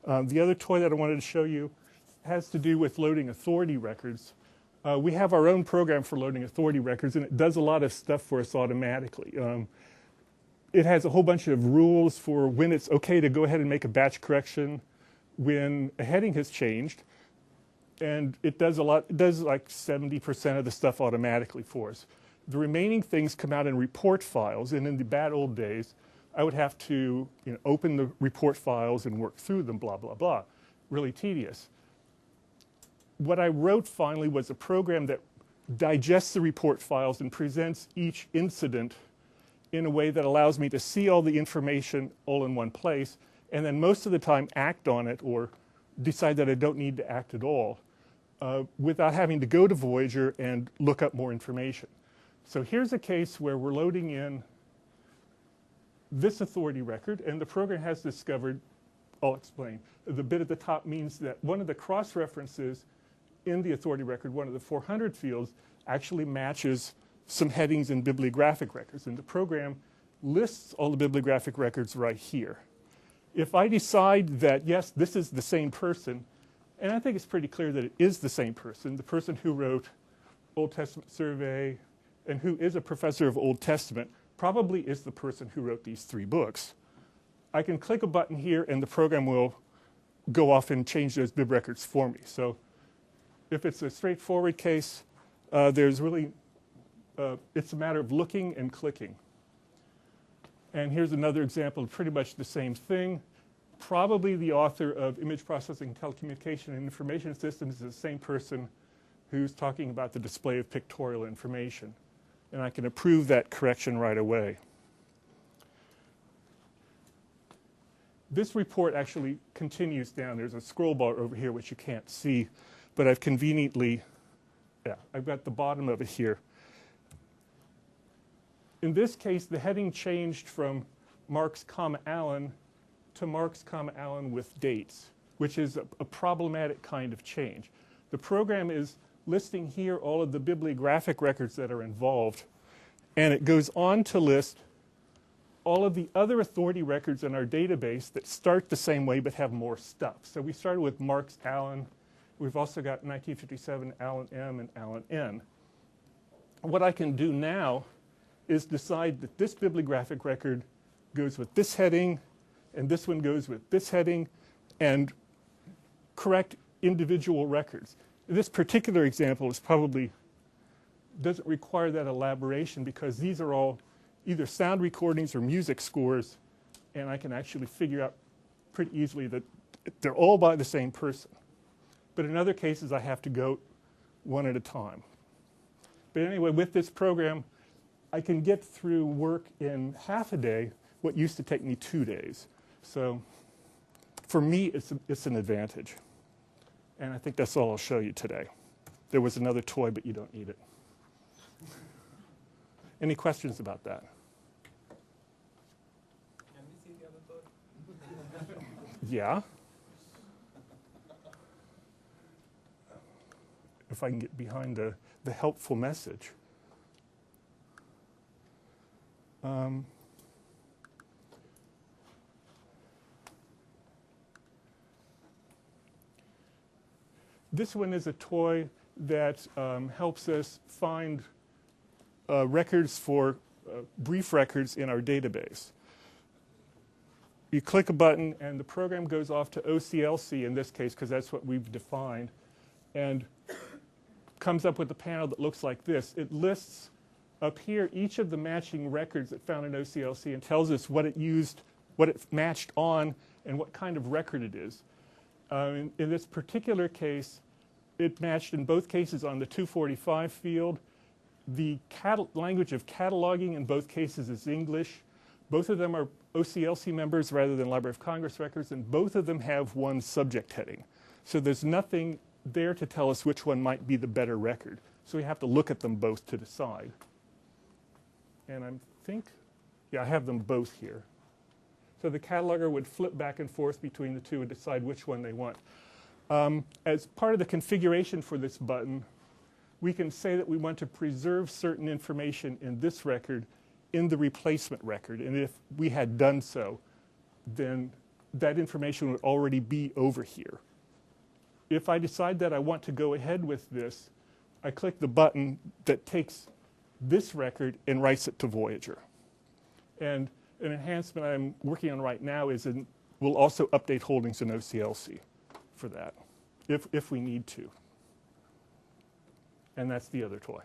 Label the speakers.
Speaker 1: The other toy that I wanted to show you has to do with loading authority records. We have our own program for loading authority records, and it does a lot of stuff for us automatically. It has a whole bunch of rules for when it's okay to go ahead and make a batch correction when a heading has changed. And it does a lot. It does like 70% of the stuff automatically for us. The remaining things come out in report files, and in the bad old days, I would have to open the report files and work through them, blah, blah, blah. Really tedious. What I wrote finally was a program that digests the report files and presents each incident in a way that allows me to see all the information all in one place, and then most of the time act on it or decide that I don't need to act at all without having to go to Voyager and look up more information. So here's a case where we're loading in this authority record, and the program has discovered, I'll explain. The bit at the top means that one of the cross-references in the authority record, one of the 400 fields, actually matches some headings in bibliographic records. And the program lists all the bibliographic records right here. If I decide that, yes, this is the same person, and I think it's pretty clear that it is the same person, the person who wrote Old Testament Survey and who is a professor of Old Testament, probably is the person who wrote these 3 books. I can click a button here and the program will go off and change those bib records for me. So if it's a straightforward case, there's really, it's a matter of looking and clicking. And here's another example of pretty much the same thing. Probably the author of Image Processing, Telecommunication, and Information Systems is the same person who's talking about the display of pictorial information. And I can approve that correction right away. This report actually continues down. There's a scroll bar over here which you can't see, but I've conveniently, I've got the bottom of it here. In this case, the heading changed from Marks, Allen to Marks, Allen with dates, which is a problematic kind of change. The program is listing here all of the bibliographic records that are involved, and it goes on to list all of the other authority records in our database that start the same way but have more stuff. So we started with Marks, Allen. We've also got 1957 Allen M and Allen N. What I can do now is decide that this bibliographic record goes with this heading, and this one goes with this heading, and correct individual records. This particular example is probably doesn't require that elaboration because these are all either sound recordings or music scores, and I can actually figure out pretty easily that they're all by the same person. But in other cases, I have to go one at a time. But anyway, with this program, I can get through work in half a day, what used to take me 2 days. So for me, it's an advantage. And I think that's all I'll show you today. There was another toy, but you don't need it. Any questions about that?
Speaker 2: Can we see the other toy?
Speaker 1: Yeah. If I can get behind the helpful message. This one is a toy that helps us find records for brief records in our database. You click a button and the program goes off to OCLC in this case because that's what we've defined, and comes up with a panel that looks like this. It lists up here each of the matching records it found in OCLC and tells us what it used, what it matched on, and what kind of record it is. In this particular case, it matched in both cases on the 245 field. The language of cataloging in both cases is English. Both of them are OCLC members rather than Library of Congress records, and both of them have one subject heading. So there's nothing there to tell us which one might be the better record. So we have to look at them both to decide. And I think, yeah, I have them both here. So the cataloger would flip back and forth between the two and decide which one they want. As part of the configuration for this button, we can say that we want to preserve certain information in this record in the replacement record. And if we had done so, then that information would already be over here. If I decide that I want to go ahead with this, I click the button that takes this record and writes it to Voyager. And an enhancement I'm working on right now is we'll also update holdings in OCLC for that, if we need to. And that's the other toy.